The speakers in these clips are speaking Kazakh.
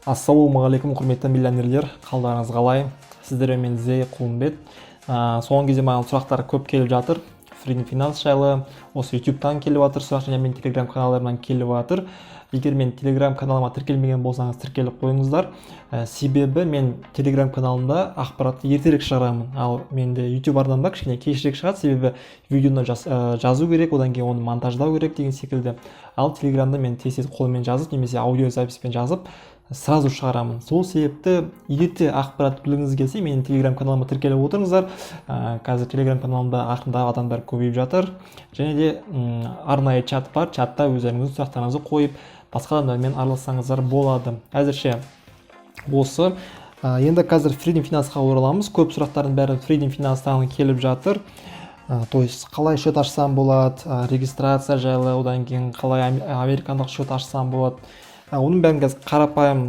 Ассалаумағалейкум, құрметті миллионерлер, қалдарыңыз қалай? Сіздермен мен Зей Құлымбет. Соңғы кезде маған сұрақтар көп келіп жатыр. Freedom Finance жайлы, осы YouTube-тан келіп жатыр сұрақ, және мен Telegram каналдарынан келіп жатыр. Егер мен Telegram каналыма тіркелмеген болсаңыз, тіркеліп қойыңыздар. Себебі мен Telegram каналымда ақпаратты ертерек шығарамын. Ал менде YouTube арнамда кішкене кешірек шығады, себебі видеоны жазу керек, одан кейін оны монтаждау керек деген секілді. Ал Telegramда мен тез қолмен жазып, немесе аудиозаписпен жазып сразу шығарамын. Сол себепті ерте ақпарат білгіңіз келсе, менің Telegram каналыма тіркеліп отырыңыздар. Қазір Telegram каналымда ақырында адамдар көбейіп жатыр. Және де арнайы чат бар. Чатта өздеріңіздің сұрақтарыңызды қойып, басқа адамдармен аралассаңыздар болады. Әзірше осы. Енді қазір Freedom Finance-ға ораламыз. Көп сұрақтардың бәрі Freedom Finance-тан келіп жатыр. То есть қалай счет ашсам болады, регистрация жайлы, одан кейін қалай американдық счет ашсам болады. Оның бәрін қазір қарапайым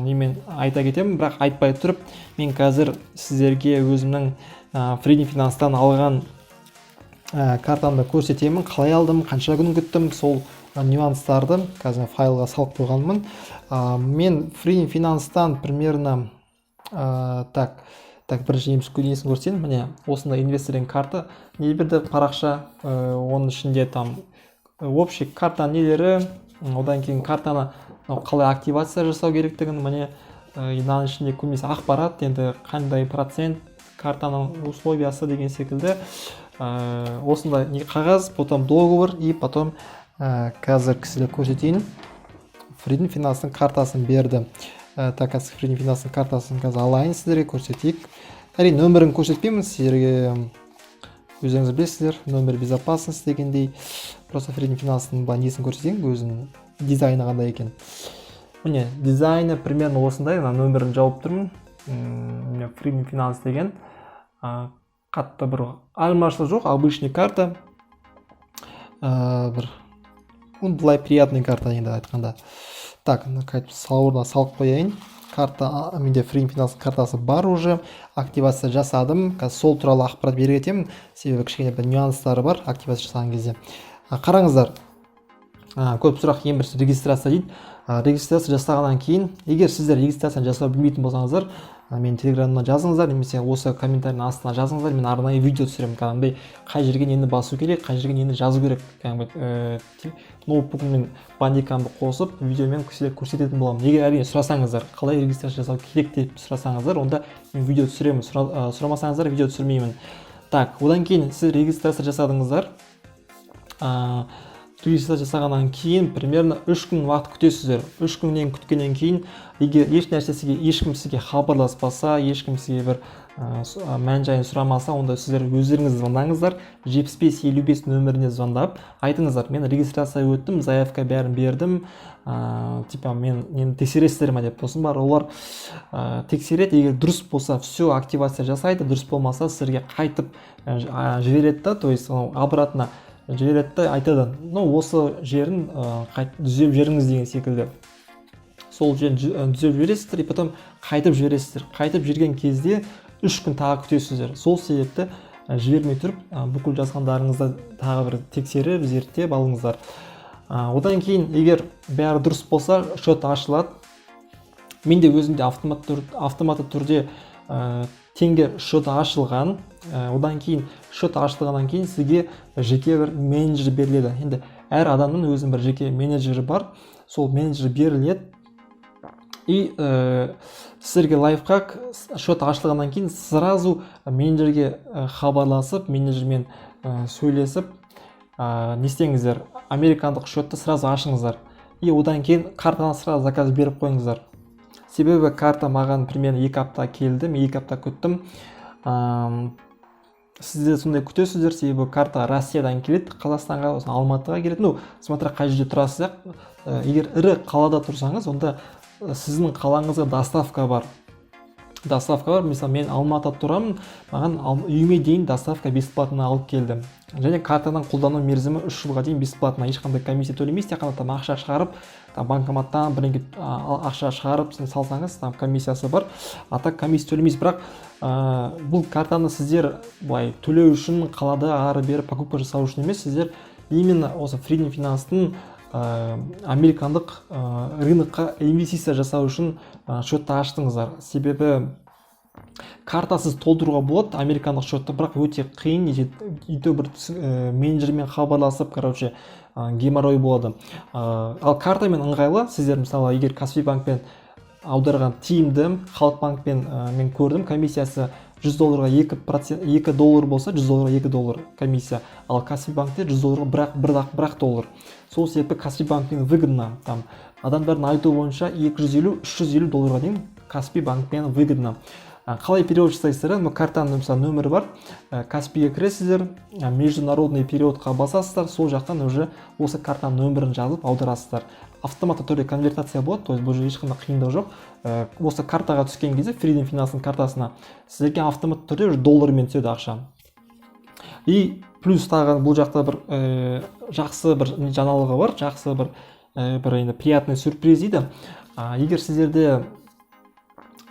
немен айта кетемін, бірақ айтпай тұрып, мен қазір сіздерге өзімнің Freedom Finance-тан алған картамды көрсетемін. Қалай алдым, қанша күн күттім, сол нюанстарды қазір файлға салып қойғанмын. Мен Freedom Finance-тан примерно бірінші несін көрсетейін. Міне осындай инвесторинг карта, не берді парақша, оның ішінде там общий карта нелері, одан кейін картаны қалай активация жасау керектігін, міне мынаның ішінде көбінесе ақпарат, енді қандай процент, картаның условиясы деген секілді осындай қағаз, потом договор, и потом қазір кісілер көрсетейін. Freedom Finance-ның картасын берді. Қазір Freedom Finance-ның картасын қазір алайын, сіздерге көрсетейік. Әрине нөмірін көрсетпеймін, сіздерге өзіңіз білесіздер, нөмір безопасность дегендей. Просто Freedom Finance-ның несін көрсетейін, өзінің дизайны қандай екен. Міне дизайны примерно осындай, нөмірін жауып тұрмын. Freedom Finance деген қатты бір айырмашылық жоқ, обычный карта. Былай приятный карта енді айтқанда. Так, сауырына салып қояйын. Карта, менде Freedom Finance картасы бар уже, активация жасадым. Қазір сол туралы ақпарат беріп кетемін, себебі кішкене бір нюанстары бар активация жасаған кезде. Қараңыздар, көп сұрақ, ең бірінші регистрация дейді. Регистрация жасағаннан кейін, егер сіздер регистрацияны жасау білмейтін болсаңыздар, мен Телеграмына жазыңыздар, немесе осы комментарийдің астына жазыңыздар, мен арнайы видео түсіремін, кәдімгідей қай жерге нені басу керек, қай жерге нені жазу керек, кәдімгі ноутбугыммен бандикамды қосып, видеомен көрсететін боламын. Егер әрине сұрасаңыздар, қалай регистрация жасау керек деп сұрасаңыздар, онда мен видео түсіремін, сұрамасаңыздар видео түсірмеймін. Так, одан кейін сіз регистрация жасадыңыздар. Регистрация жасағаннан кейін примерно 3 күн уақыт күтесіздер. 3 күннен күткеннен кейін, егер ешкім сізге хабарласпаса, ешкім сізге бір мән-жайын сұрамаса, онда сіздер өздеріңіз звондаңыздар, 7555 нөміріне звондап, айтыңыздар, мен регистрация өттім, заявка бәрін бердім, мен тексересіздер ме деп. Сосын бар, олар тексереді, егер дұрыс болса, все активация жасайды, дұрыс болмаса, сіздерге қайтып жібереді, то есть обратно жібереді, айтады, осы жерін түзеп жіберіңіз деген секілді. Сол жерін түзеп жібересіздер, и потом қайтып жібересіздер. Қайтып жіберген кезде 3 күн тағы күтесіздер. Сол себепті жібермей тұрып, бүкіл жазғандарыңызды тағы бір тексеріп, зерттеп алыңыздар. Одан кейін, егер бәрі дұрыс болса, счет ашылады. Менде өзімде автоматты түрде теңге счет ашылған. Одан кейін счет ашылғаннан кейін сізге жеке бір менеджер беріледі. Енді әр адамның өзінің бір жеке менеджері бар. Сол менеджер беріледі. И сіздерге лайфхак, счет ашылғаннан кейін сразу менеджерге хабарласып, менеджермен сөйлесіп, не істеңіздер, американдық счетты сразу ашыңыздар. И одан кейін картаны сразу заказ беріп қойыңыздар. Себебі карта маған примерно 2 апта келді, мен 2 апта күттім. Сіздер сондай күтесіздер, себебі карта Россиядан келеді, Қазақстанға, Алматыға келеді. Смотря қай жерде тұрасыз. Егер ірі қалада тұрсаңыз, онда сіздің қалаңызға доставка бар. Мысалы, мен Алматыда тұрамын, маған үйіме дейін доставка бесплатно алып келді. Және картадан қолдану мерзімі 3 жылға дейін бесплатно, ешқандай комиссия төлемейсіз, тек қана ақша шығарып, банкоматтан бірінге ақша шығарып салсаңыз, комиссиясы бар. А так комиссия төлемейсіз, бірақ бұл картаны сіздер төлеу үшін қалада ары бері покупка жасау үшін емес, сіздер именно осы Freedom Finance-тың американдық рынокқа инвестиция жасау үшін счетты аштыңыздар. Себебі картасыз толтыруға болады американдық счетты, бірақ өте қиын, үйде бір менеджермен хабарласып, геморрой болады. Ал картамен ыңғайлы. Сіздер мысалы егер Каспи банкпен аударған тиімді, Халық банкпен мен көрдім, комиссиясы $100 $2 болса, $100 $2 комиссия, ал Каспи банкте $100 $1 Сол себепті Каспи банкпен выгодно. Там адамдардың айтуы бойынша $250-350 дейін Каспи банкпен выгодно. Қалай перевод жасайсыздар? Картаның нөмірі бар. Каспиге кіресіздер, международный переводқа басасыздар, сол жақтан уже осы картаның нөмірін жазып аударасыздар. Автоматты түрде конвертация болады, то есть бұл ешқандай қиындық жоқ. Осы картаға түскен кезде, Freedom Finance картасына сіздерге автоматты түрде доллармен түседі ақша. И плюс тағы бұл жақта бір жақсы бір жаңалығы бар, жақсы бір енді приятный сюрприз дейді. Егер сіздерде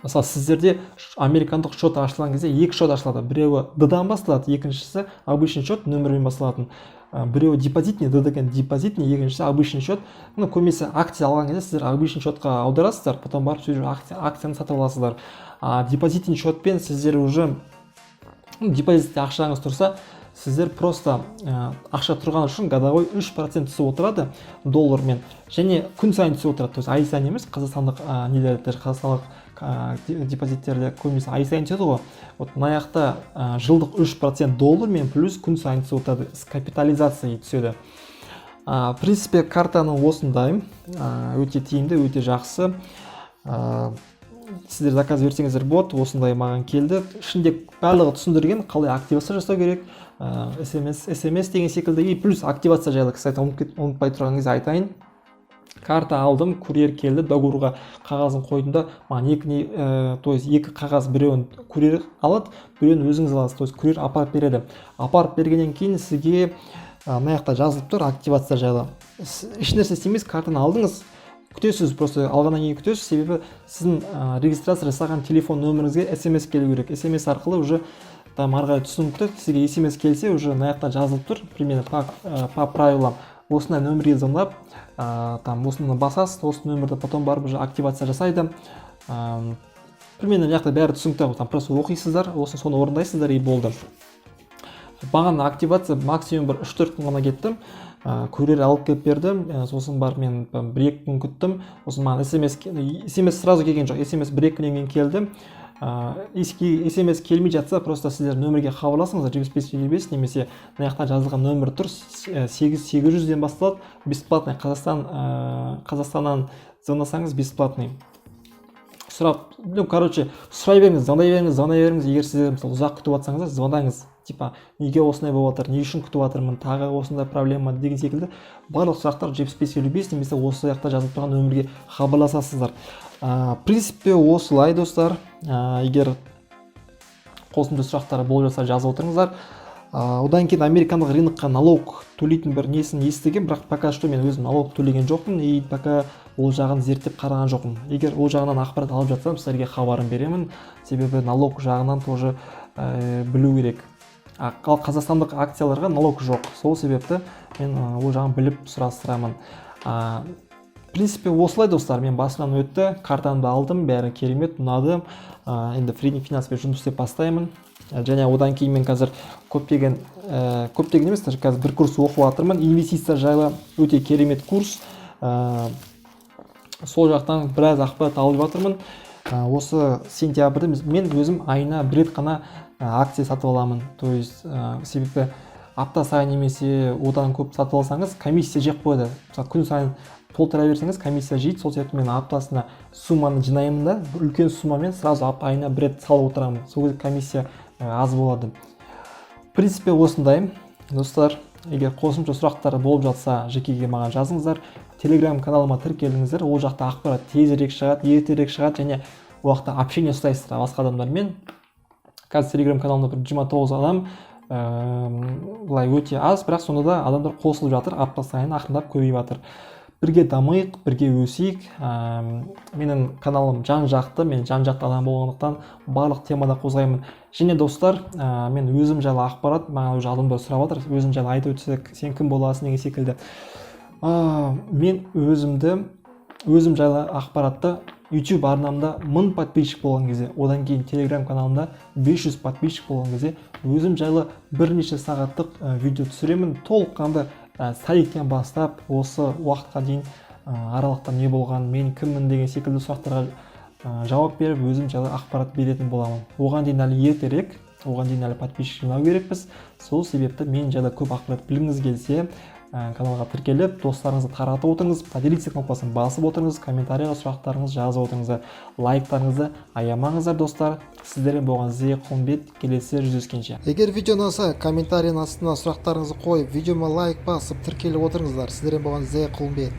мысалы сіздерде американдық счет ашылған кезде екі счет ашылады. Біреуі D-дан басталады, екіншісі обычный счет нөмірмен басылатын. Біреуі депозитный, D деген депозитный, екіншісі обычный счет. Көбінесе акция алған кезде сіздер обычный счетқа аударасыздар, потом барып акцияны сатып аласыздар. Депозитный счетпен сіздер уже депозитте ақшаңыз тұрса, сіздер просто ақша тұрған үшін годовой 3% түсіп отырады доллармен, және күн сайын түсіп отырады. То есть ай сайын емес, қазақстандық қазақстандық депозиттерде көбінесе ай сайын түседі ғой. Вот мына жақта жылдық 3% доллармен плюс күн сайын түсіп отырады, с капитализацией түседі. В принципе, картаның осындай, өте тиімді, өте жақсы. Сіздер заказ берсеңіздер болады, осындай маған келді. Ішінде барлығы түсіндірген, қалай активация жасау керек, SMS деген секілді. И плюс активация жайлы, кстати, ұмытпай тұрған кезде айтайын. Карта алдым, курьер келді, договорға қағазын қойдым, маған то есть екі қағаз, біреуін курьер алады, біреуін өзіңіз аласыз, то есть курьер апарып береді. Апарып бергеннен кейін сізге мына жақта жазылып тұр активация жайлы. Ешнәрсе істемейсіз, картаны алдыңыз, күтесіз, просто алғаннан кейін күтесіз, себебі сіздің регистрация жасаған телефон нөміріңізге SMS келу керек. SMS арқылы уже арғай түсініп күтеді, сізге SMS келсе, уже мына жақта жазылып тұр, примерно по правилам. Осындай нөмірге звондап, осыны басасыз, осы нөмірді потом барып уже активация жасайды. Примерно мына жақта бәрі түсінікті, просто оқисыздар, соны орындайсыздар и болды. Маған активация максимум бір 3-4 күн ғана кетті. Курьер алып келіп берді, сосын барып мен 1-2 күн күттім. Сосын маған SMS сразу келген жоқ, SMS 1-2 күннен кейін келді. SMS келмей жатса, просто сіздер нөмірге хабарласыңыздар, 7555 немесе мына жақта жазылған нөмір тұр, 8800-ден басталады, бесплатный, Қазақстаннан звондасаңыз бесплатный. Сұрап, сұрай беріңіз, звондай беріңіз, егер сіздер мысалы ұзақ күтіп жатсаңыздар, звондаңыз, неге осындай болып жатыр, не үшін күтіп жатырмын, тағы осындай проблема деген секілді барлық сұрақтар 7555 немесе осы жақта жазылып тұрған нөмірге хабарласасыздар. В принципе, осылай достар. Егер қосымша сұрақтар болып жатса жазып отырыңыздар. Одан кейін американдық рынокқа налог төлейтін бір несін естіген, бірақ пока что мен өзім налог төлеген жоқпын и пока ол жағын зерттеп қараған жоқпын. Егер ол жағынан ақпарат алып жатсам, сіздерге хабарын беремін, себебі налог жағынан тоже білу керек. Ал қазақстандық акцияларға налог жоқ, сол себепті мен ол жағын біліп сұрастырамын. В принципе, осылай достар, мен басынан өтті, картамды алдым, бәрі керемет, ұнады. Енді Freedom Finance'пен жұмыс істеп бастаймын. Және одан кейін мен қазір көптеген емес, қазір бір курс оқып жатырмын. Инвестиция жайлы өте керемет курс. Сол жақтан біраз ақпарат алып жатырмын. Осы сентябрьде мен өзім айына бір рет қана акция сатып аламын. То есть, себебі апта сайын немесе одан көп сатып алсаңыз, комиссия жеп қойды. Мысалы, күн сайын толтыра берсеңіз, комиссия жейді. Сол себепті мен аптасына сумманы жинаймын да, үлкен суммамен сразу айына бір рет салып отырамын. Сол кезде комиссия аз болады. В принципе, осындай. Достар, егер қосымша сұрақтар болып жатса, жекеге маған жазыңыздар. Telegram каналыма тіркеліңіздер. Ол жақта ақпарат тезірек шығады, ертерек шығады және уақытта общение ұстайсыздар басқа адамдармен. Қазір Telegram каналымда бір 29 адам, бұлай өте аз, бірақ сонда да адамдар қосылып жатыр, апта сайын ақырындап көбейіп жатыр. Бірге дамайық, бірге өсейік. Менің каналым жан-жақты, мен жан-жақты адам болғандықтан барлық темада қозғаймын. Және достар, мен өзім жайлы ақпарат, маған уже адамдар сұрап жатыр, өзім жайлы айтып өтсек, сен кім боласың деген секілді. Мен өзім жайлы ақпаратты YouTube арнамда 1000 подписчик болған кезде, одан кейін Telegram каналымда 500 подписчик болған кезде өзім жайлы бірнеше сағаттық видео түсіремін. Толыққанды сәйіктен бастап осы уақытқа дейін аралықта не болған, мен кіммін деген секілді сұрақтарға жауап беріп, өзім жайлы ақпарат беретін боламын. Оған дейін әлі ертерек, оған дейін әлі подписчик жинау керекпіз. Сол себепті мен жайлы көп ақпарат білгіңіз келсе, каналға тіркеліп, достарыңызды таратып отырыңыз, поделиться кнопкасын басып отырыңыз, комментарияға сұрақтарыңызды жазып отырыңыздар, лайктарыңызды аямаңыздар достар. Сіздермен болған Зея Құлымбет, келесі жүздескенше. Егер видео ұнаса, комментарияның астына сұрақтарыңызды қойып, видеома лайк басып тіркеліп отырыңыздар. Сіздермен болған Зея Құлымбет.